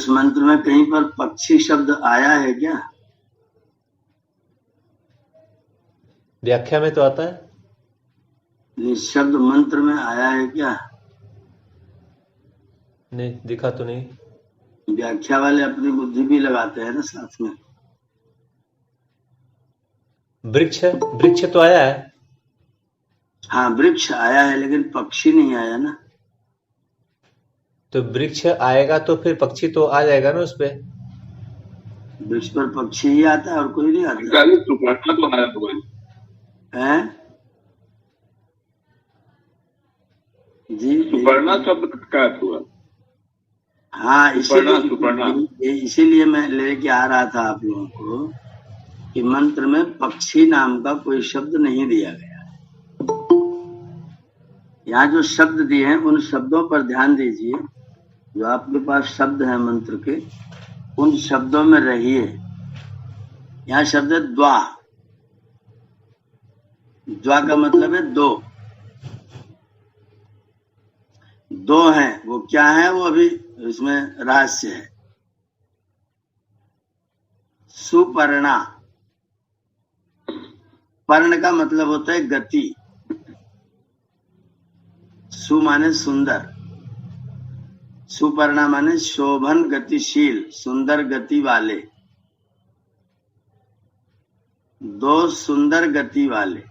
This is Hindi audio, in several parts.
उस मंत्र में कहीं पर पक्षी शब्द आया है क्या? व्याख्या में तो आता है। निशब्द मंत्र में आया है क्या? नहीं, दिखा तो नहीं। व्याख्या वाले अपनी बुद्धि भी लगाते हैं ना साथ में। वृक्ष वृक्ष तो आया है। हाँ, वृक्ष आया है लेकिन पक्षी नहीं आया ना। तो वृक्ष आएगा तो फिर पक्षी तो आ जाएगा ना उस पे। वृक्ष पर पक्षी ही आता है और कोई नहीं आता है। जी, सुपर्णा शब्द का हुआ। हाँ, इसीलिए मैं लेके आ रहा था आप लोगों को कि मंत्र में पक्षी नाम का कोई शब्द नहीं दिया गया। यहाँ जो शब्द दिए हैं उन शब्दों पर ध्यान दीजिए। जो आपके पास शब्द है मंत्र के, उन शब्दों में रहिए। यहाँ शब्द है द्वा। द्वा का मतलब है दो। दो हैं, वो क्या है वो अभी इसमें रहस्य है। सुपर्णा, पर्ण का मतलब होता है गति। सु माने सुंदर, सुपर्णा माने शोभन, गतिशील, सुंदर गति वाले। दो सुंदर गति वाले।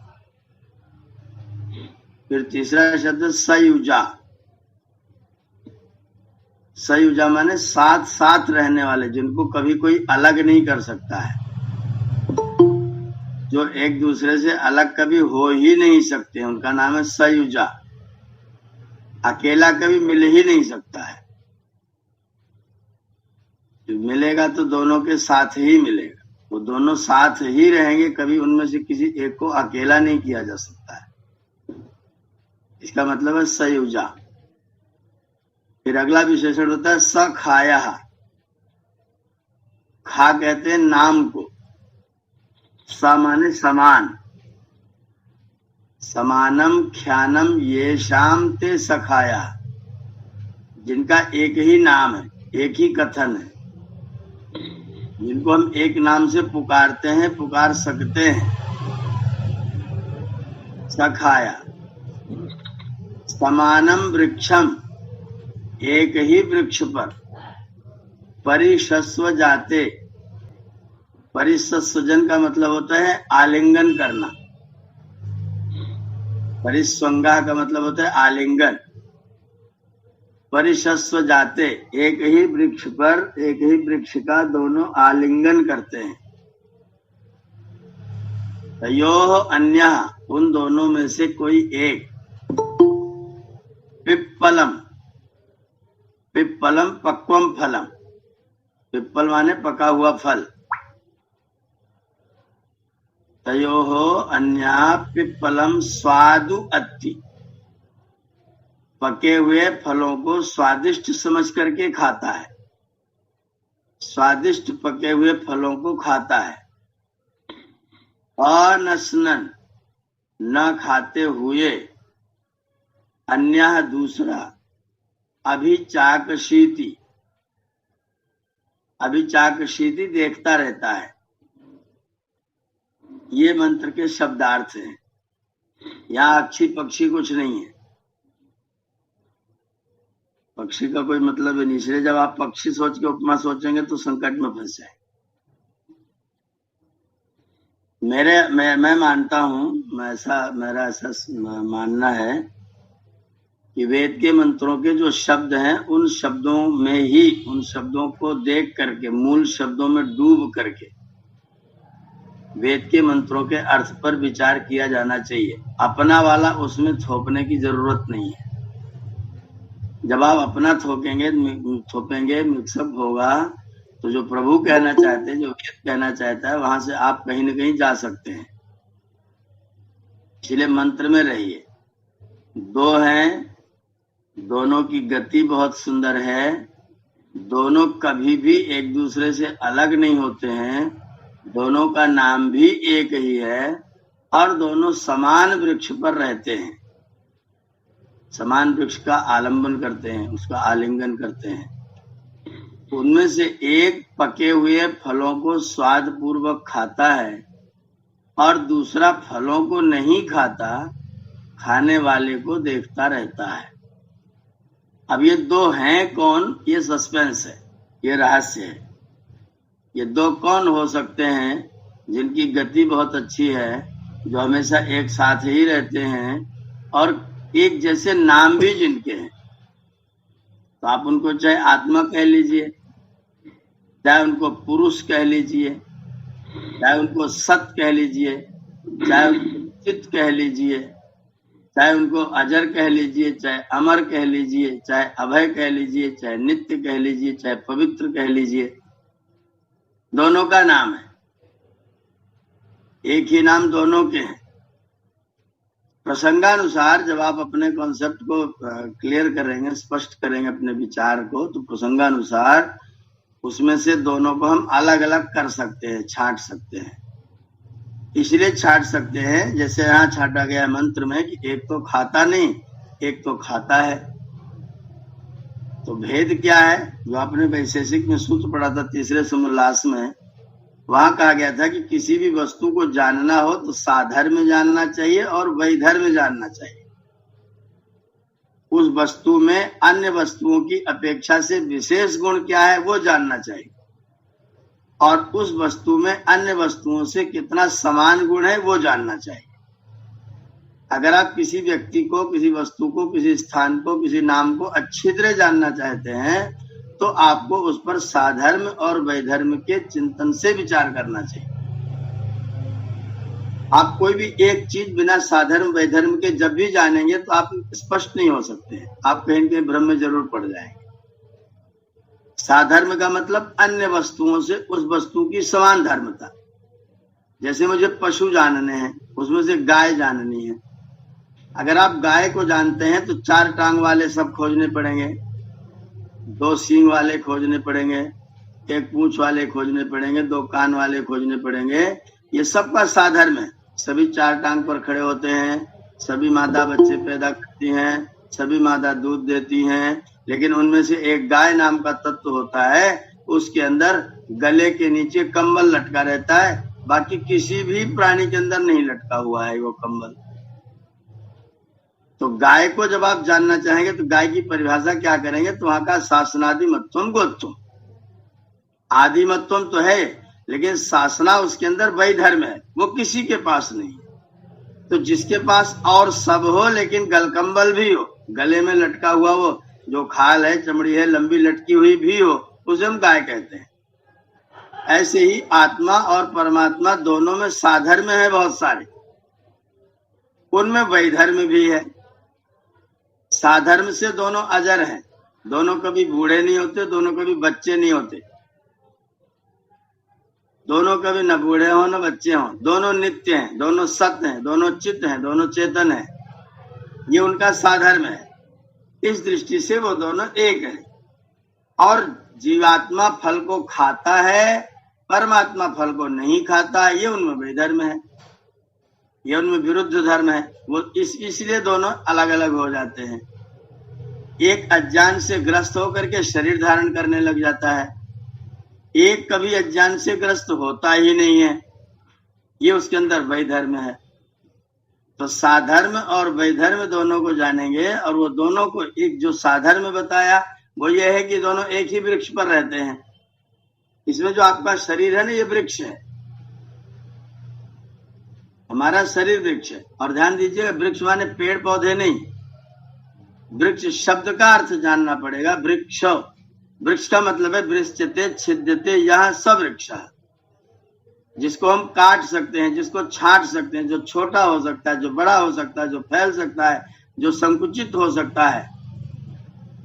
फिर तीसरा शब्द सयुजा। सयुजा माने साथ साथ रहने वाले, जिनको कभी कोई अलग नहीं कर सकता है, जो एक दूसरे से अलग कभी हो ही नहीं सकते, उनका नाम है सयुजा। अकेला कभी मिल ही नहीं सकता है। जो मिलेगा तो दोनों के साथ ही मिलेगा। वो दोनों साथ ही रहेंगे, कभी उनमें से किसी एक को अकेला नहीं किया जा सकता है। इसका मतलब है सयुजा। फिर अगला विशेषण होता है सखाया। खा कहते हैं नाम को। स माने समान। समानम ख्यानम येषाम ते सखाया, जिनका एक ही नाम है, एक ही कथन है, जिनको हम एक नाम से पुकारते हैं, पुकार सकते हैं। सखाया। समानम वृक्षम, एक ही वृक्ष पर। परिशस्व जाते, परिसस्वजन का मतलब होता है आलिंगन करना। परिस्वंगा का मतलब होता है आलिंगन। परिशस्व जाते, एक ही वृक्ष पर, एक ही वृक्ष का दोनों आलिंगन करते हैं। तयोः अन्यः, उन दोनों में से कोई एक। पिप्पलम, पिप्पलम पक्वम फलम। पिप्पल माने पका हुआ फल। तयोः अन्यः पिप्पलम स्वादु अत्ति, पके हुए फलों को स्वादिष्ट समझ करके खाता है। स्वादिष्ट पके हुए फलों को खाता है। अनश्नन, न खाते हुए। अन्यः दूसरा। अभिचाकशीति, अभिचाकशीति देखता रहता है। ये मंत्र के शब्दार्थ हैं। यहाँ अक्षी पक्षी कुछ नहीं है। पक्षी का कोई मतलब है नहीं, इसलिए जब आप पक्षी सोच के उपमा सोचेंगे तो संकट में फंस जाए। मैं मानता हूं, मेरा ऐसा मानना है कि वेद के मंत्रों के जो शब्द हैं, उन शब्दों में ही, उन शब्दों को देख करके, मूल शब्दों में डूब करके वेद के मंत्रों के अर्थ पर विचार किया जाना चाहिए। अपना वाला उसमें थोपने की जरूरत नहीं है। जब आप अपना थोपेंगे, मिक्सअप होगा, तो जो प्रभु कहना चाहते हैं, जो वेद कहना चाहता है, वहां से आप कहीं न कहीं जा सकते हैं। इसलिए मंत्र में रहिए। दो हैं, दोनों की गति बहुत सुंदर है, दोनों कभी भी एक दूसरे से अलग नहीं होते हैं, दोनों का नाम भी एक ही है, और दोनों समान वृक्ष पर रहते हैं। समान वृक्ष का आलंबन करते हैं, उसका आलिंगन करते हैं। उनमें से एक पके हुए फलों को स्वाद पूर्वक खाता है और दूसरा फलों को नहीं खाता, खाने वाले को देखता रहता है। अब ये दो हैं कौन? ये सस्पेंस है, ये रहस्य है। ये दो कौन हो सकते हैं जिनकी गति बहुत अच्छी है, जो हमेशा एक साथ ही रहते हैं और एक जैसे नाम भी जिनके हैं? तो आप उनको चाहे आत्मा कह लीजिए, चाहे उनको पुरुष कह लीजिए, चाहे उनको सत कह लीजिए, चाहे उनको चित कह लीजिए, चाहे उनको अजर कह लीजिए, चाहे अमर कह लीजिए, चाहे अभय कह लीजिए, चाहे नित्य कह लीजिए, चाहे पवित्र कह लीजिए, दोनों का नाम है, एक ही नाम दोनों के हैं। प्रसंगानुसार जब आप अपने कॉन्सेप्ट को क्लियर करेंगे, स्पष्ट करेंगे अपने विचार को, तो प्रसंगानुसार उसमें से दोनों को हम अलग अलग कर सकते हैं, छांट सकते हैं। इसलिए छांट सकते हैं जैसे यहाँ छांटा गया मंत्र में कि एक तो खाता नहीं, एक तो खाता है। तो भेद क्या है? जो आपने वैशेषिक में सूत्र पढ़ा था तीसरे समोल्लास में, वहां कहा गया था कि किसी भी वस्तु को जानना हो तो साधर्म में जानना चाहिए और वैधर्म में जानना चाहिए। उस वस्तु में अन्य वस्तुओं की अपेक्षा से विशेष गुण क्या है वो जानना चाहिए, और उस वस्तु में अन्य वस्तुओं से कितना समान गुण है वो जानना चाहिए। अगर आप किसी व्यक्ति को, किसी वस्तु को, किसी स्थान को, किसी नाम को अच्छी तरह जानना चाहते हैं तो आपको उस पर साधर्म और वैधर्म के चिंतन से विचार करना चाहिए। आप कोई भी एक चीज बिना साधर्म वैधर्म के जब भी जानेंगे तो आप स्पष्ट नहीं हो सकते हैं, आप कहीं न कहीं भ्रम में जरूर पड़ जाएंगे। साधर्म का मतलब अन्य वस्तुओं से उस वस्तु की समान धर्मता। जैसे मुझे पशु जानने हैं, उसमें से गाय जाननी है। अगर आप गाय को जानते हैं तो 4 टांग वाले सब खोजने पड़ेंगे, 2 सींग वाले खोजने पड़ेंगे, 1 पूंछ वाले खोजने पड़ेंगे, 2 कान वाले खोजने पड़ेंगे। ये सबका साधर्म है। सभी 4 टांग पर खड़े होते हैं, सभी मादा बच्चे पैदा करती हैं, सभी मादा दूध देती हैं, लेकिन उनमें से एक गाय नाम का तत्व होता है, उसके अंदर गले के नीचे कंबल लटका रहता है, बाकी किसी भी प्राणी के अंदर नहीं लटका हुआ है वो कंबल। तो गाय को जब आप जानना चाहेंगे तो गाय की परिभाषा क्या करेंगे? तो वहां का शासनादि मत्वम गोत्वम, आदि मत्वम तो है लेकिन शासना उसके अंदर वैधर्म है, वो किसी के पास नहीं है। तो जिसके पास और सब हो लेकिन गलकंबल भी हो, गले में लटका हुआ वो जो खाल है, चमड़ी है, लंबी लटकी हुई भी हो, उसे हम गाय कहते हैं। ऐसे ही आत्मा और परमात्मा दोनों में साधर्म है बहुत सारे, उनमें वैधर्म भी है। साधर्म से दोनों अजर हैं, दोनों कभी बूढ़े नहीं होते, दोनों कभी बच्चे नहीं होते, दोनों कभी न बूढ़े हो न बच्चे हो, दोनों नित्य हैं, दोनों सत्य हैं, दोनों चित्त हैं, दोनों चेतन हैं। ये उनका साधर्म है। इस दृष्टि से वो दोनों एक है। और जीवात्मा फल को खाता है, परमात्मा फल को नहीं खाता है, ये उनमें वैधर्म है, ये उनमें विरुद्ध धर्म है। वो इसलिए दोनों अलग अलग हो जाते हैं। एक अज्ञान से ग्रस्त होकर के शरीर धारण करने लग जाता है, एक कभी अज्ञान से ग्रस्त होता ही नहीं है, ये उसके अंदर वैधर्म है। तो साधर्म और वैधर्म दोनों को जानेंगे, और वो दोनों को एक जो साधर्म बताया वो ये है कि दोनों एक ही वृक्ष पर रहते हैं। इसमें जो आपका शरीर है ना, ये वृक्ष है, हमारा शरीर वृक्ष है। और ध्यान दीजिएगा, वृक्ष माने पेड़ पौधे नहीं, वृक्ष शब्द का अर्थ जानना पड़ेगा। वृक्ष, वृक्ष का मतलब है वृक्षते छिद्यते, यह सब वृक्ष है जिसको हम काट सकते हैं, जिसको छांट सकते हैं, जो छोटा हो सकता है, जो बड़ा हो सकता है, जो फैल सकता है, जो संकुचित हो सकता है,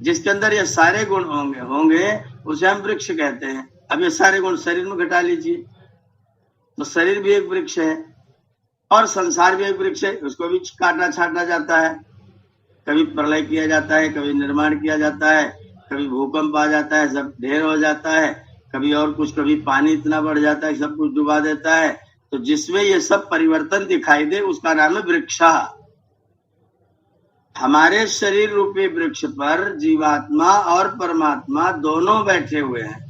जिसके अंदर ये सारे गुण होंगे उसे हम वृक्ष कहते हैं। अब ये सारे गुण शरीर में घटा लीजिए तो शरीर भी एक वृक्ष है और संसार भी एक वृक्ष है, उसको भी काटना छांटा जाता है। कभी प्रलय किया जाता है, कभी निर्माण किया जाता है, कभी भूकंप आ जाता है, सब ढेर हो जाता है, कभी और कुछ, कभी पानी इतना बढ़ जाता है सब कुछ डुबा देता है। तो जिसमें ये सब परिवर्तन दिखाई दे उसका नाम है वृक्ष। हमारे शरीर रूपी वृक्ष पर जीवात्मा और परमात्मा दोनों बैठे हुए हैं,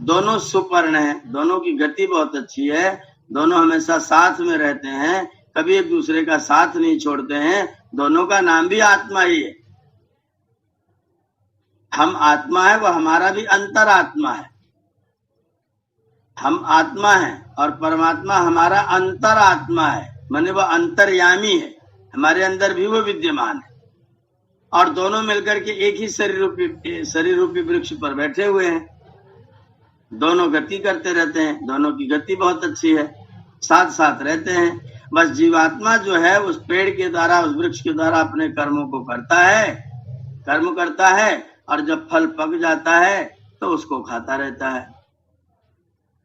दोनों सुपर्ण हैं, दोनों की गति बहुत अच्छी है, दोनों हमेशा साथ में रहते हैं, कभी एक दूसरे का साथ नहीं छोड़ते हैं, दोनों का नाम भी आत्मा ही है। हम आत्मा है, वह हमारा भी अंतरात्मा है। हम आत्मा है और परमात्मा हमारा अंतरात्मा है, माने वह अंतर्यामी है, हमारे अंदर भी वो विद्यमान है। और दोनों मिलकर के एक ही शरीर रूपी वृक्ष पर बैठे हुए हैं, दोनों गति करते रहते हैं, दोनों की गति बहुत अच्छी है, साथ साथ रहते हैं। बस जीवात्मा जो है उस पेड़ के द्वारा, उस वृक्ष के द्वारा अपने कर्मों को कर्म करता है, और जब फल पक जाता है तो उसको खाता रहता है।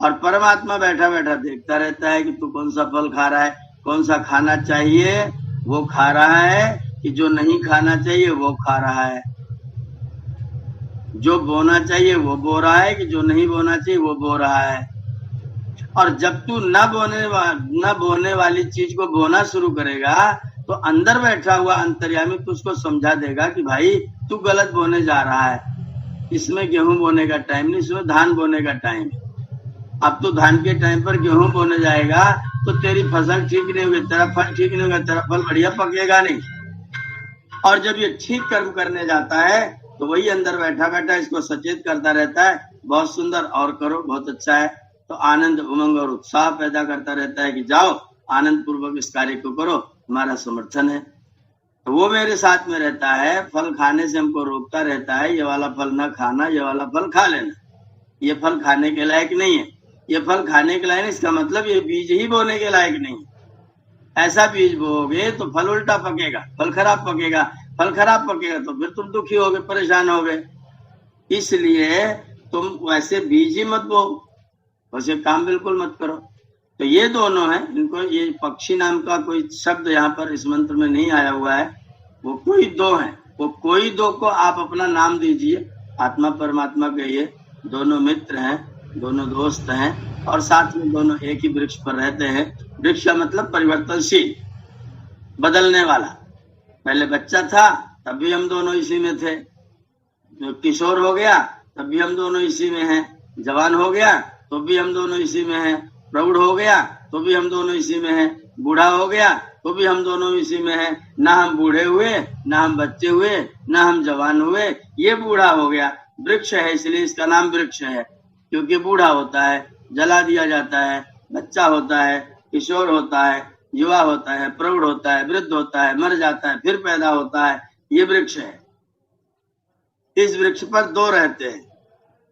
और परमात्मा बैठा बैठा देखता रहता है कि तू कौन सा फल खा रहा है, कौन सा खाना चाहिए वो खा रहा है, कि जो नहीं खाना चाहिए वो खा रहा है, जो बोना चाहिए वो बो रहा है, कि जो नहीं बोना चाहिए वो बो रहा है। और जब तू न बोने वाली चीज को बोना शुरू करेगा तो अंदर बैठा हुआ अंतर्यामी तुझको समझा देगा कि भाई तू गलत बोने जा रहा है, इसमें गेहूं बोने का टाइम नहीं, इसमें धान बोने का टाइम है। अब तू धान के टाइम पर गेहूं बोने जाएगा तो तेरी फसल ठीक नहीं होगी, तेरा फल ठीक नहीं होगा, तेरा फल बढ़िया पकेगा नहीं। और जब ये ठीक कर्म करने जाता है तो वही अंदर बैठा बैठा इसको सचेत करता रहता है, बहुत सुंदर, और करो, बहुत अच्छा है। तो आनंद, उमंग और उत्साह पैदा करता रहता है कि जाओ आनंद पूर्वक इस कार्य को करो, हमारा समर्थन है। तो वो मेरे साथ में रहता है, फल खाने से हमको रोकता रहता है, ये वाला फल ना खाना, ये वाला फल खा लेना, ये फल खाने के लायक नहीं है, ये फल खाने के लायक नहीं, इसका मतलब ये बीज ही बोने के लायक नहीं। ऐसा बीज बोओगे तो फल उल्टा पकेगा, फल खराब पकेगा, फल खराब पकेगा तो फिर तुम दुखी होगे, परेशान होगे। इसलिए तुम वैसे बीज ही मत बो, वैसे काम बिल्कुल मत करो। तो ये दोनों हैं, इनको ये पक्षी नाम का कोई शब्द यहाँ पर इस मंत्र में नहीं आया हुआ है, वो कोई दो हैं, वो कोई दो को आप अपना नाम दीजिए, आत्मा परमात्मा के ये दोनों मित्र हैं, दोनों दोस्त हैं, और साथ में दोनों एक ही वृक्ष पर रहते हैं। वृक्ष का मतलब परिवर्तनशील, बदलने वाला। पहले बच्चा था तब भी हम दोनों इसी में थे, किशोर हो गया तब भी हम दोनों इसी में हैं, जवान हो गया तो भी हम दोनों इसी में हैं, प्रौढ़ हो गया तो भी हम दोनों इसी में हैं, बूढ़ा हो गया तो भी हम दोनों इसी में हैं। ना हम बूढ़े हुए, ना हम बच्चे हुए, ना हम जवान हुए, ये बूढ़ा हो गया। वृक्ष है इसलिए इसका नाम वृक्ष है, क्योंकि बूढ़ा होता है, जला दिया जाता है, बच्चा होता है, किशोर होता है, युवा होता है, प्रौढ़ होता है, वृद्ध होता है, मर जाता है, फिर पैदा होता है, ये वृक्ष है। इस वृक्ष पर दो रहते हैं,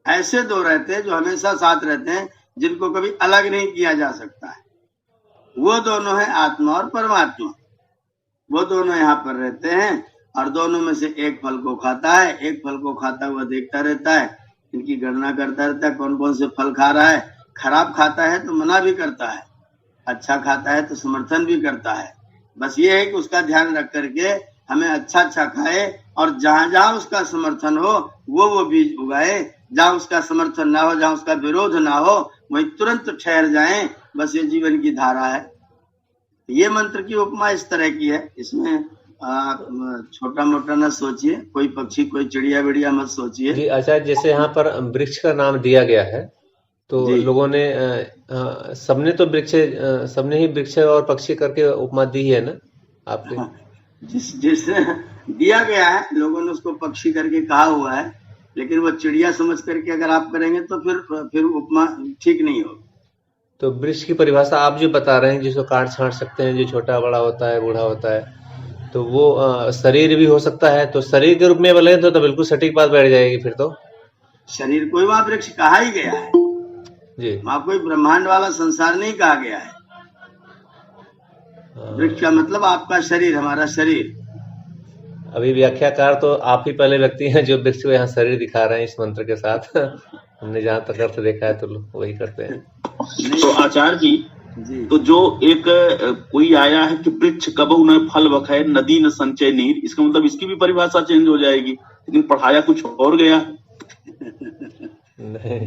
ऐसे दो रहते हैं जो हमेशा साथ रहते हैं, जिनको कभी अलग नहीं किया जा सकता है। वो दोनों है आत्मा और परमात्मा, वो दोनों यहाँ पर रहते हैं, और दोनों में से एक फल को खाता है, एक फल को खाता हुआ देखता रहता है, इनकी गणना करता रहता है कौन कौन से फल खा रहा है। खराब खाता है तो मना भी करता है, अच्छा खाता है तो समर्थन भी करता है। बस ये है कि उसका ध्यान रख करके हमें अच्छा खाए, और जहां जहां उसका समर्थन हो वो बीज उगाए, जहां उसका समर्थन ना हो, जहां उसका विरोध ना हो, वही तुरंत ठहर जाएं। बस ये जीवन की धारा है। ये मंत्र की उपमा इस तरह की है, इसमें छोटा मोटा न सोचिए, कोई पक्षी कोई चिड़िया विड़िया मत सोचिए जी। अच्छा, जैसे यहाँ पर वृक्ष का नाम दिया गया है तो लोगों ने सबने ही वृक्ष और पक्षी करके उपमा दी है ना आपके? जिसने दिया गया है लोगों ने उसको पक्षी करके कहा हुआ है, लेकिन वो चिड़िया समझ करके अगर आप करेंगे तो फिर उपमा ठीक नहीं होगी। तो वृक्ष की परिभाषा आप जो बता रहे हैं, जिसको काट छांट सकते हैं, जो छोटा बड़ा होता है, बूढ़ा होता है, तो वो शरीर भी हो सकता है। तो शरीर के रूप में बोले तो बिल्कुल सटीक बात बैठ जाएगी फिर तो। शरीर को वहां वृक्ष कहा ही गया है जी, वहां कोई ब्रह्मांड वाला संसार नहीं कहा गया है। वृक्ष का मतलब आपका शरीर, हमारा शरीर। अभी व्याख्याकार तो आप ही पहले व्यक्ति हैं जो वृक्ष को यहाँ शरीर दिखा रहे हैं इस मंत्र के साथ। हमने जहाँ तक अर्थ देखा है तो वही करते हैं। तो आचार्य जी, तो जो एक कोई आया है कि वृक्ष कबहु न फल बखाए, नदी न संचय नीर, इसका मतलब इसकी भी परिभाषा चेंज हो जाएगी, लेकिन पढ़ाया कुछ और गया।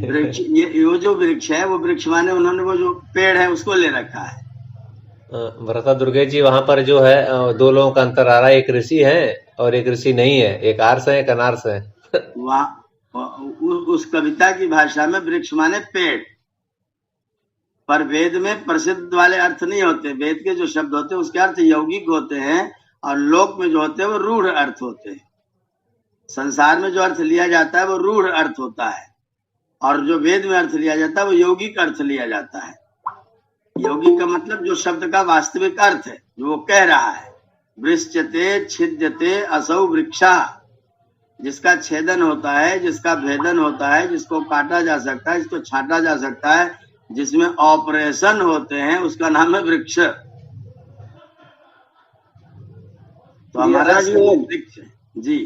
वृक्ष, ये जो वृक्ष है वो वृक्ष माने उन्होंने वो जो पेड़ है उसको ले रखा है। भ्राता दुर्गेश जी, वहां पर जो है दो लोगों का अंतर आ रहा है, एक ऋषि है और एक ऋषि नहीं है, एक आर्स है एक अनार्स है। उस कविता की भाषा में वृक्ष माने पेड़, पर वेद में प्रसिद्ध वाले अर्थ नहीं होते। वेद के जो शब्द होते हैं उसके अर्थ यौगिक होते हैं और लोक में जो होते हैं वो रूढ़ अर्थ होते हैं। संसार में जो अर्थ लिया जाता है वो रूढ़ अर्थ होता है और जो वेद में अर्थ लिया जाता है वो यौगिक अर्थ लिया जाता है। यौगिक का मतलब जो शब्द का वास्तविक अर्थ है, जो वो कह रहा है। वृश्चते छिद्यते असौ वृक्षा, जिसका छेदन होता है, जिसका भेदन होता है, जिसको काटा जा सकता है, जिसको छांटा जा सकता है, जिसमें ऑपरेशन होते हैं, उसका नाम है वृक्ष। तो हमारा जो वृक्ष जी,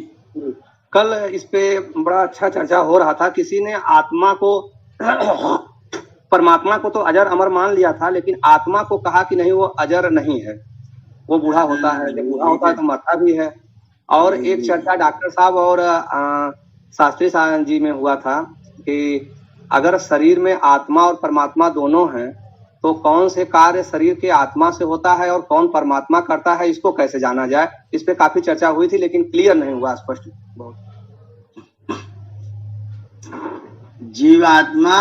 कल इस पे बड़ा अच्छा चर्चा हो रहा था। किसी ने आत्मा को परमात्मा को तो अजर अमर मान लिया था, लेकिन आत्मा को कहा कि नहीं वो अजर नहीं है, वो बूढ़ा होता है, जब बूढ़ा होता है तो मरता भी है। और एक चर्चा डॉक्टर साहब और शास्त्री साहब जी में हुआ था कि अगर शरीर में आत्मा और परमात्मा दोनों हैं तो कौन से कार्य शरीर के आत्मा से होता है और कौन परमात्मा करता है, इसको कैसे जाना जाए। इस पे काफी चर्चा हुई थी लेकिन क्लियर नहीं हुआ स्पष्ट बहुत। जीवात्मा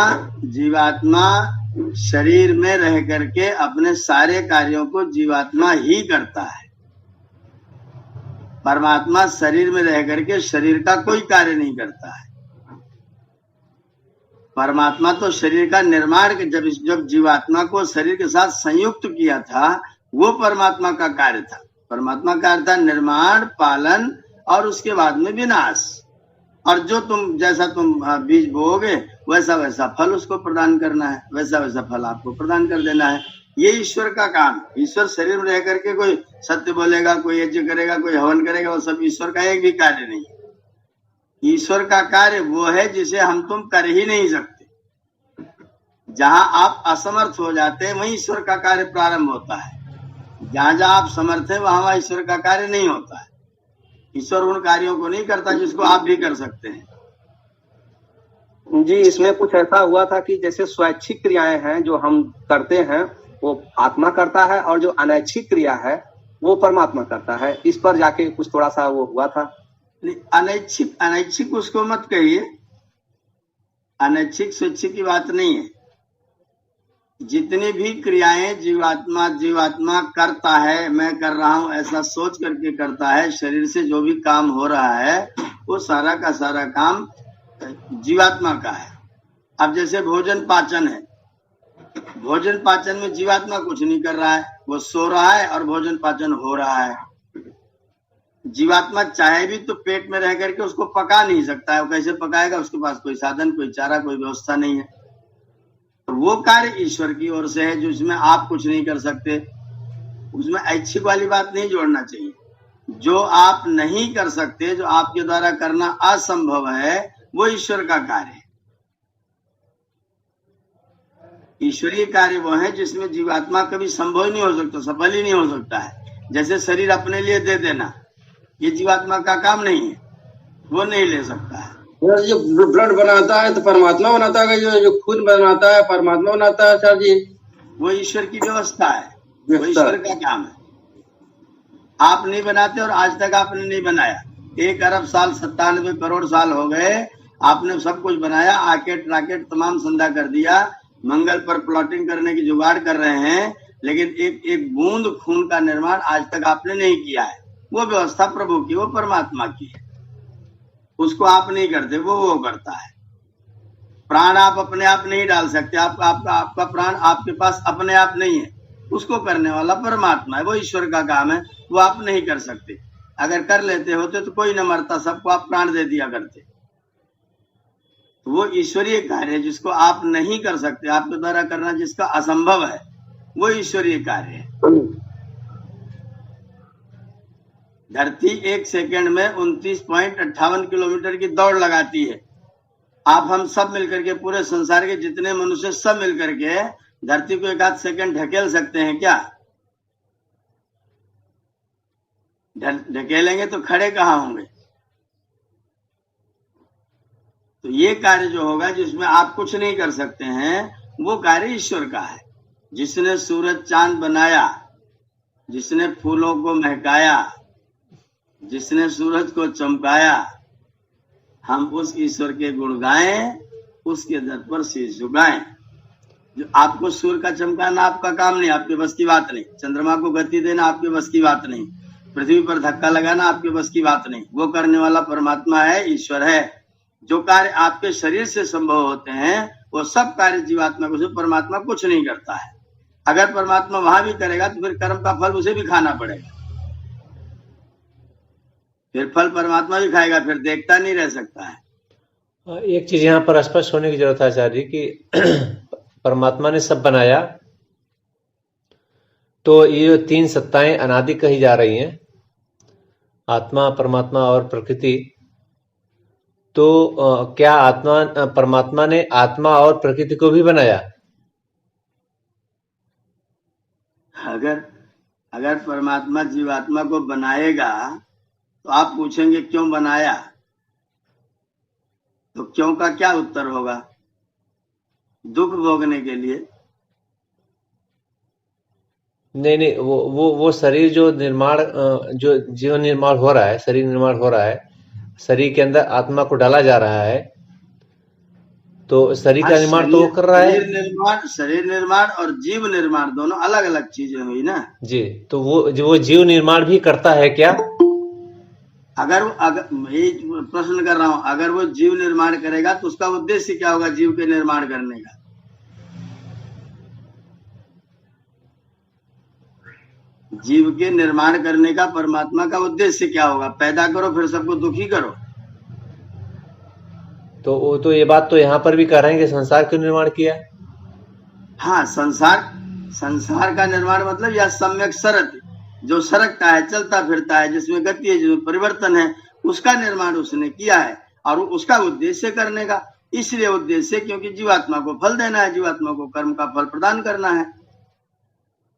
शरीर में रह करके अपने सारे कार्यों को जीवात्मा ही करता है। परमात्मा शरीर में रह करके शरीर का कोई कार्य नहीं करता है। परमात्मा तो शरीर का निर्माण, जब जीवात्मा को शरीर के साथ संयुक्त किया था वो परमात्मा का कार्य था। परमात्मा का अर्थ था निर्माण, पालन और उसके बाद में विनाश। और जो जैसा तुम बीज बोओगे वैसा वैसा फल उसको प्रदान करना है, वैसा वैसा फल आपको प्रदान कर देना है। ये ईश्वर का काम। ईश्वर शरीर में रह करके कोई सत्य बोलेगा, कोई यज्ञ करेगा, कोई हवन करेगा, वो सब ईश्वर का एक भी कार्य नहीं है। ईश्वर का कार्य वो है जिसे हम तुम कर ही नहीं सकते। जहां आप असमर्थ हो जाते हैं वहीं ईश्वर का कार्य प्रारंभ होता है। जहां जहां आप समर्थ हैं वहां ईश्वर का कार्य नहीं होता है। ईश्वर उन कार्यों को नहीं करता जिसको आप भी कर सकते हैं। जी, इसमें कुछ ऐसा हुआ था कि जैसे स्वैच्छिक क्रियाएं हैं जो हम करते हैं वो आत्मा करता है और जो अनैच्छिक क्रिया है वो परमात्मा करता है। इस पर जाके कुछ थोड़ा सा वो हुआ था। अनैच्छिक उसको मत कहिए। अनैच्छिक स्वैच्छिक की बात नहीं है। जितनी भी क्रियाएं जीवात्मा करता है, मैं कर रहा हूं ऐसा सोच करके करता है, शरीर से जो भी काम हो रहा है वो सारा का सारा काम जीवात्मा का है। अब जैसे भोजन पाचन है, भोजन पाचन में जीवात्मा कुछ नहीं कर रहा है, वो सो रहा है और भोजन पाचन हो रहा है। जीवात्मा चाहे भी तो पेट में रह करके उसको पका नहीं सकता है। वो कैसे पकाएगा? उसके पास कोई साधन, कोई चारा, कोई व्यवस्था नहीं है। तो वो कार्य ईश्वर की ओर से है जिसमें आप कुछ नहीं कर सकते। उसमें ऐच्छिक वाली बात नहीं जोड़ना चाहिए। जो आप नहीं कर सकते, जो आपके द्वारा करना असंभव है, वो ईश्वर का कार्य है। ईश्वरीय कार्य वो है जिसमें जीवात्मा कभी संभव ही नहीं हो सकता, सफल ही नहीं हो सकता है। जैसे शरीर अपने लिए दे देना, ये जीवात्मा का काम नहीं है, वो नहीं ले सकता है। जो ब्लड बनाता है तो परमात्मा बनाता है, जो खून बनाता है परमात्मा बनाता है सर जी। वो ईश्वर की व्यवस्था है, वो ईश्वर का काम है। आप नहीं बनाते और आज तक आपने नहीं बनाया। 1 अरब साल 97 करोड़ साल हो गए, आपने सब कुछ बनाया, आकेट राकेट तमाम संधा कर दिया, मंगल पर प्लॉटिंग करने की जुगाड़ कर रहे हैं, लेकिन एक बूंद खून का निर्माण आज तक आपने नहीं किया है। वो व्यवस्था प्रभु की, वो परमात्मा की है। उसको आप नहीं करते, वो करता है। प्राण आप अपने आप नहीं डाल सकते। आपका प्राण आपके पास अपने आप नहीं है, उसको करने वाला परमात्मा है। वो ईश्वर का काम है, वो आप नहीं कर सकते। अगर कर लेते होते तो कोई न मरता, सबको आप प्राण दे दिया करते। तो वो ईश्वरीय कार्य है जिसको आप नहीं कर सकते, आपके द्वारा करना जिसका असंभव है, वो ईश्वरीय कार्य है। धरती 1 सेकंड में 29.58 किलोमीटर की दौड़ लगाती है। आप हम सब मिलकर के, पूरे संसार के जितने मनुष्य सब मिलकर के धरती को 1 आध सेकंड ढकेल सकते हैं क्या? ढकेलेंगे तो खड़े कहाँ होंगे? तो ये कार्य जो होगा जिसमें आप कुछ नहीं कर सकते हैं, वो कार्य ईश्वर का है। जिसने सूरज चांद बनाया जिसने फूलों को महकाया, जिसने सूरज को चमकाया, हम उस ईश्वर के गुण गाएं, उसके दर पर शीश झुकाएं। जो आपको सूर्य का चमकाना आपका काम नहीं, आपके बस की बात नहीं। चंद्रमा को गति देना आपके बस की बात नहीं। पृथ्वी पर धक्का लगाना आपके बस की बात नहीं। वो करने वाला परमात्मा है, ईश्वर है। जो कार्य आपके शरीर से संभव होते हैं वो सब कार्य जीवात्मा को, परमात्मा कुछ नहीं करता है। अगर परमात्मा वहां भी करेगा तो फिर कर्म का फल उसे भी खाना पड़ेगा, फिर फल परमात्मा भी खाएगा, फिर देखता नहीं रह सकता है। एक चीज यहाँ पर स्पष्ट होने की जरूरत है आचार्य जी कि परमात्मा ने सब बनाया, तो ये जो तीन सत्ताएं अनादि कही जा रही हैं, आत्मा, परमात्मा और प्रकृति, तो क्या परमात्मा ने आत्मा और प्रकृति को भी बनाया? अगर परमात्मा जीवात्मा को बनाएगा तो आप पूछेंगे क्यों बनाया, तो क्यों का क्या उत्तर होगा? दुख भोगने के लिए। नहीं, वो शरीर जो निर्माण, जो जीवन निर्माण हो रहा है, शरीर निर्माण हो रहा है, शरीर के अंदर आत्मा को डाला जा रहा है, तो शरीर का निर्माण तो वो कर रहा है। शरीर निर्माण और जीव निर्माण दोनों अलग अलग चीजें हुई ना जी। तो वो जीव निर्माण भी करता है क्या? अगर मैं प्रश्न कर रहा हूं, अगर वो जीव निर्माण करेगा तो उसका उद्देश्य क्या होगा जीव के निर्माण करने का? जीव के निर्माण करने का परमात्मा का उद्देश्य क्या होगा? पैदा करो फिर सबको दुखी करो। तो ये बात तो यहाँ पर भी कह रहे हैं कि संसार क्यों निर्माण किया? हाँ, संसार का निर्माण मतलब यह सम्यक सरत, जो सरकता है, चलता फिरता है, जिसमें गति है, जिसमें परिवर्तन है, उसका निर्माण उसने किया है और उसका उद्देश्य करने का। इसलिए उद्देश्य क्योंकि जीवात्मा को फल देना है, जीवात्मा को कर्म का फल प्रदान करना है।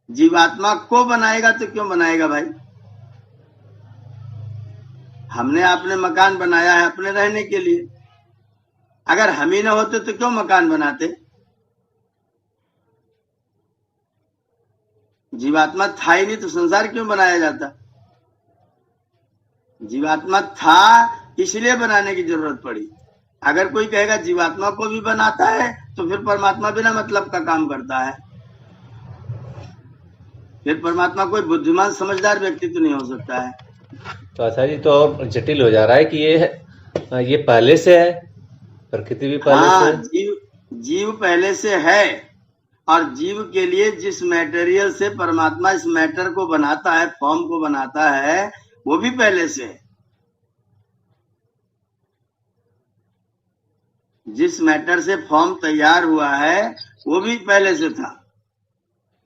जीवात्मा को बनाएगा तो क्यों बनाएगा भाई? हमने अपने मकान बनाया है अपने रहने के लिए। अगर हम ही न होते तो क्यों मकान बनाते? जीवात्मा था ही नहीं तो संसार क्यों बनाया जाता? जीवात्मा था इसलिए बनाने की जरूरत पड़ी। अगर कोई कहेगा जीवात्मा को भी बनाता है तो फिर परमात्मा बिना मतलब का काम करता है। फिर परमात्मा कोई बुद्धिमान समझदार व्यक्ति तो नहीं हो सकता है। तो अच्छा जी, तो और जटिल हो जा रहा है कि ये पहले से है, प्रकृति भी पहले से। जीव पहले से है और जीव के लिए जिस मटेरियल से परमात्मा इस मैटर को बनाता है, फॉर्म को बनाता है, वो भी पहले से है। जिस मैटर से फॉर्म तैयार हुआ है वो भी पहले से था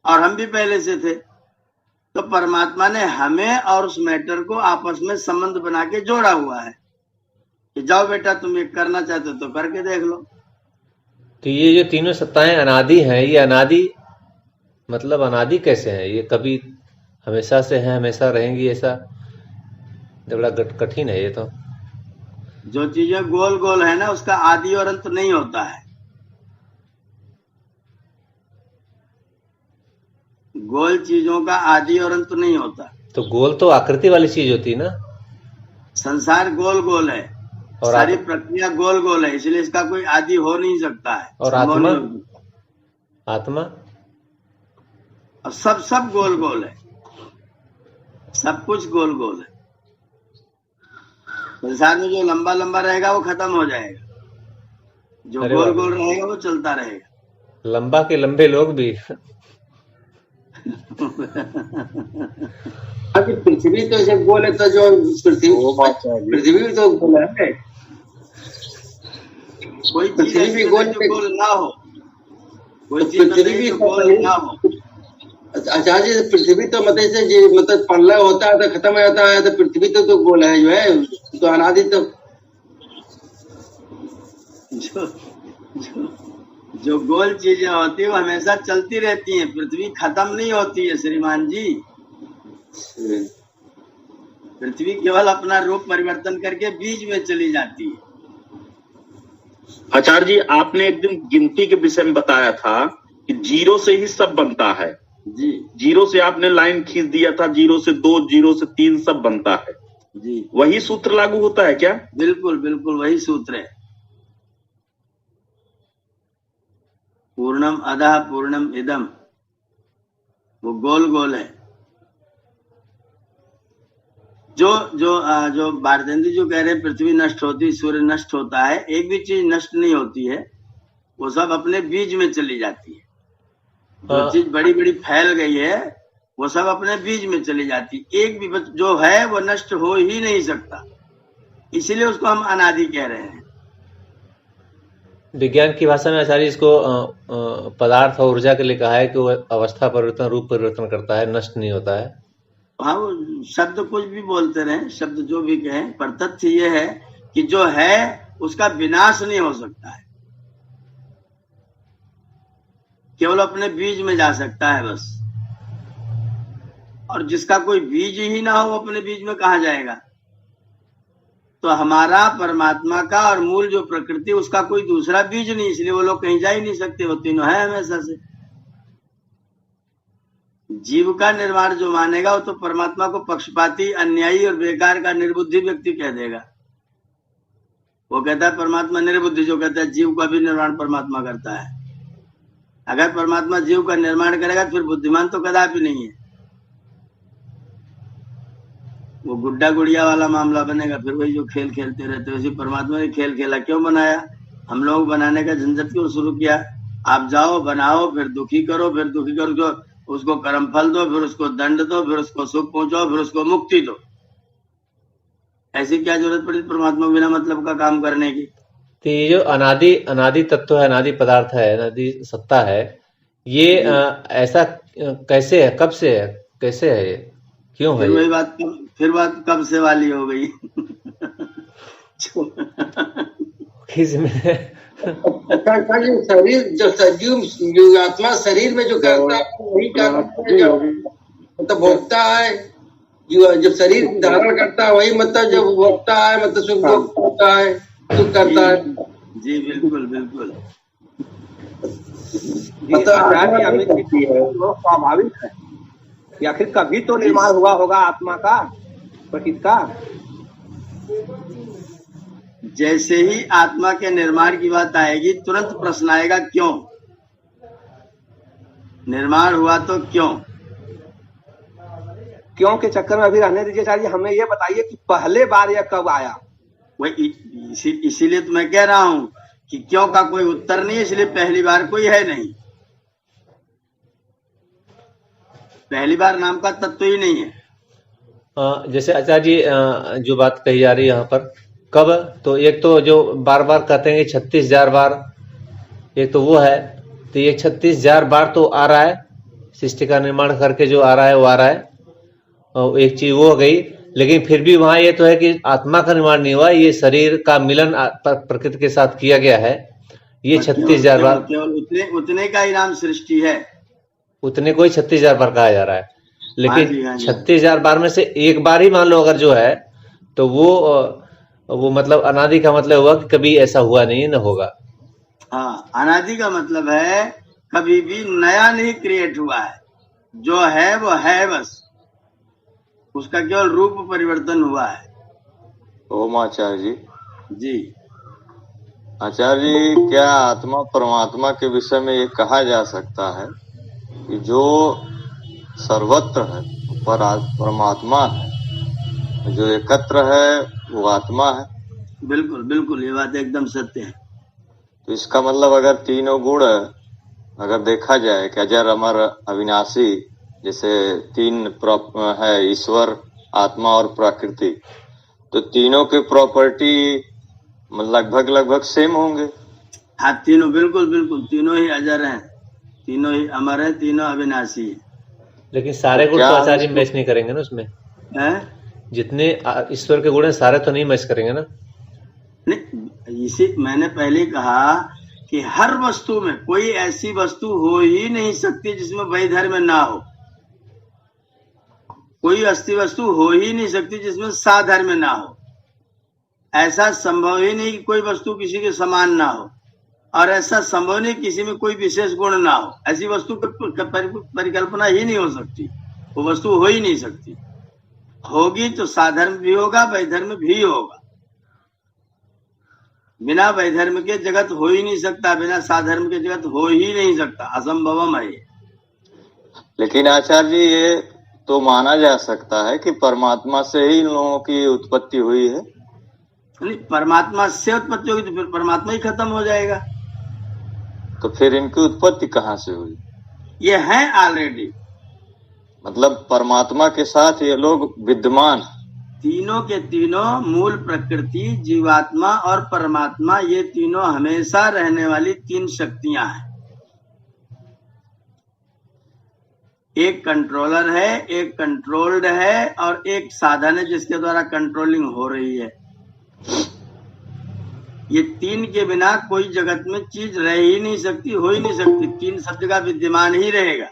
और हम भी पहले से थे। तो परमात्मा ने हमें और उस मैटर को आपस में संबंध बना के जोड़ा हुआ है कि जाओ बेटा तुम ये करना चाहते हो तो करके देख लो। तो ये जो तीनों सत्ताएं अनादि हैं, ये अनादि मतलब अनादि कैसे हैं? ये कभी हमेशा से हैं, हमेशा रहेंगी, ऐसा बड़ा कठिन है ये तो। जो चीजें गोल गोल है ना उसका आदि और अंत नहीं होता है। गोल चीजों का आदि और अंत नहीं होता। तो गोल तो आकृति वाली चीज होती है ना। संसार गोल गोल है और सारी प्रक्रिया गोल गोल है, इसलिए इसका कोई आदि हो नहीं सकता है। और आत्मा और सब गोल गोल है, सब कुछ गोल गोल है। संसार में जो लंबा लंबा रहेगा वो खत्म हो जाएगा, जो गोल गोल रहेगा वो चलता रहेगा। लंबा के लंबे लोग भी अभी पृथ्वी तो ऐसे गोल है, तो जो पृथ्वी भी तो गोल है। कोई पृथ्वी भी गोल ना हो, कोई चीज पृथ्वी भी गोल ना हो। अच्छा जी, पृथ्वी तो मतलब पल्ला होता है तो खत्म हो जाता है, तो पृथ्वी तो गोल है जो है, तो अनादि तो जो गोल चीजें होती है वो हमेशा चलती रहती हैं। पृथ्वी खत्म नहीं होती है श्रीमान जी। पृथ्वी केवल अपना रूप परिवर्तन करके बीच में चली जाती है। आचार्य जी, आपने एक दिन गिनती के विषय में बताया था कि जीरो से ही सब बनता है। जी जीरो से आपने लाइन खींच दिया था, 0 से 2, 0 से 3 सब बनता है। जी वही सूत्र लागू होता है क्या? बिल्कुल बिल्कुल वही सूत्र है। पूर्णम अधः पूर्णम इदम, वो गोल गोल है। जो भारतेंदु जो कह रहे हैं पृथ्वी नष्ट होती, सूर्य नष्ट होता है, एक भी चीज नष्ट नहीं होती है, वो सब अपने बीज में चली जाती है। जो चीज बड़ी बड़ी फैल गई है वो सब अपने बीज में चली जाती है। एक भी जो है वो नष्ट हो ही नहीं सकता, इसीलिए उसको हम अनादि कह रहे हैं। विज्ञान की भाषा में आचार्य इसको पदार्थ और ऊर्जा के लिए कहा है कि वो अवस्था परिवर्तन, रूप परिवर्तन करता है, नष्ट नहीं होता है। हाँ, वो शब्द कुछ भी बोलते रहे, शब्द जो भी कहें, पर तथ्य ये है कि जो है उसका विनाश नहीं हो सकता है, केवल अपने बीज में जा सकता है बस। और जिसका कोई बीज ही ना हो, अपने बीज में कहाँ जाएगा? तो हमारा परमात्मा का और मूल जो प्रकृति, उसका कोई दूसरा बीज नहीं, इसलिए वो लोग कहीं जा ही नहीं सकते, वो तीनों है हमेशा से। जीव का निर्माण जो मानेगा वो तो परमात्मा को पक्षपाती, अन्यायी और बेकार का निर्बुद्धि व्यक्ति कह देगा। वो कहता है परमात्मा निर्बुद्धि, जो कहता है जीव का भी निर्माण परमात्मा करता है। अगर परमात्मा जीव का निर्माण करेगा तो फिर बुद्धिमान तो कदापि नहीं है, वो गुड्डा गुड़िया वाला मामला बनेगा। फिर वही जो खेल खेलते रहते, वैसे परमात्मा ने खेल खेला क्यों बनाया? हम लोग बनाने का झंझट क्यों शुरू किया? आप जाओ बनाओ, फिर दुखी करो, फिर दुखी करो, उसको कर्म फल दो, फिर उसको दंड दो, फिर उसको सुख पहुंचाओ, फिर उसको मुक्ति दो। ऐसी क्या जरूरत पड़ी परमात्मा बिना मतलब का काम करने की? तो ये जो अनादि तत्व है, अनादि पदार्थ है, अनादि सत्ता है, ये ऐसा कैसे है, कब से है, कैसे है, ये क्यों है? वही बात, फिर बात कब से वाली हो गई। शरीर जो सजीव आत्मा शरीर में जो करता है वही मतलब भोगता है। जब शरीर धारण करता है वही मतलब जब भोगता है, मतलब सुख भोगता है, सुख करता है। जी बिल्कुल बिल्कुल। स्वाभाविक है कि आखिर कभी तो निर्माण हुआ होगा आत्मा का, प्रकृति का। जैसे ही आत्मा के निर्माण की बात आएगी तुरंत प्रश्न आएगा क्यों निर्माण हुआ, तो क्यों के चक्कर में अभी रहने दीजिए आचार्य। हमें ये बताइए कि पहले बार यह कब आया? वही इसीलिए तो मैं कह रहा हूं कि क्यों का कोई उत्तर नहीं, इसलिए पहली बार कोई है नहीं। पहली बार नाम का तत्व ही नहीं है। जैसे आचार्य जी जो बात कही जा रही है यहाँ पर, कब, तो एक तो जो बार बार कहते हैं 36,000 बार, एक तो वो है, तो ये 36,000 बार तो आ रहा है, सृष्टि का निर्माण करके जो आ रहा है वो आ रहा है, और एक चीज वो हो गई। लेकिन फिर भी वहां ये तो है कि आत्मा का निर्माण नहीं हुआ, ये शरीर का मिलन प्रकृति के साथ किया गया है। ये 36,000 बार, केवल उतने का ही नाम सृष्टि है, उतने को ही 36,000 बार कहा जा रहा है। लेकिन 36,000 बार में से एक बार ही मान लो अगर जो है, तो वो मतलब अनादि का मतलब हुआ कि कभी ऐसा हुआ नहीं, न होगा। हाँ, अनादि का मतलब है कभी भी नया नहीं क्रिएट हुआ है, जो है वो है बस, उसका केवल रूप परिवर्तन हुआ है। ओम आचार्य जी। जी आचार्य जी, क्या आत्मा परमात्मा के विषय में ये कहा जा सकता है कि जो सर्वत्र है पर परमात्मा है, जो एकत्र है वो आत्मा है? बिल्कुल बिल्कुल, ये बात एकदम सत्य है। तो इसका मतलब अगर तीनों गुण अगर देखा जाए कि अजर अमर अविनाशी, जैसे तीन है ईश्वर, आत्मा और प्रकृति, तो तीनों के प्रॉपर्टी लगभग सेम होंगे। हाँ, तीनों बिल्कुल बिल्कुल, तीनों ही अजर हैं, तीनों ही अमर है, तीनों अविनाशी है। लेकिन सारे गुण तो आचार्य मैच नहीं करेंगे ना उसमें है? जितने ईश्वर के गुण हैं सारे तो नहीं मैच करेंगे ना। नहीं, इसी मैंने पहले कहा कि हर वस्तु में कोई ऐसी वस्तु हो ही नहीं सकती जिसमें वैधर्म ना हो, कोई अस्थि वस्तु हो ही नहीं सकती जिसमें साधर्म ना हो। ऐसा संभव ही नहीं कि कोई वस्तु किसी के समान ना हो, और ऐसा संभव नहीं किसी में कोई विशेष गुण ना हो। ऐसी वस्तु की परिकल्पना ही नहीं हो सकती, वो वस्तु हो ही नहीं सकती। होगी तो साधर्म भी होगा, वैधर्म भी होगा। बिना वैधर्म के जगत हो ही नहीं सकता, बिना साधर्म के जगत हो ही नहीं सकता, असंभवम है ये। लेकिन आचार्य जी, ये तो माना जा सकता है कि परमात्मा से ही इन लोगों की उत्पत्ति हुई है। नहीं, परमात्मा से उत्पत्ति होगी तो फिर परमात्मा ही खत्म हो जाएगा। तो फिर इनकी उत्पत्ति कहाँ से हुई? ये है ऑलरेडी, मतलब परमात्मा के साथ ये लोग विद्यमान। तीनों के तीनों मूल प्रकृति, जीवात्मा और परमात्मा, ये तीनों हमेशा रहने वाली तीन शक्तियां हैं। एक कंट्रोलर है, एक कंट्रोल्ड है और एक साधन है जिसके द्वारा कंट्रोलिंग हो रही है। ये तीन के बिना कोई जगत में चीज रह ही नहीं सकती, हो ही नहीं सकती। तीन सब जगह विद्यमान ही रहेगा।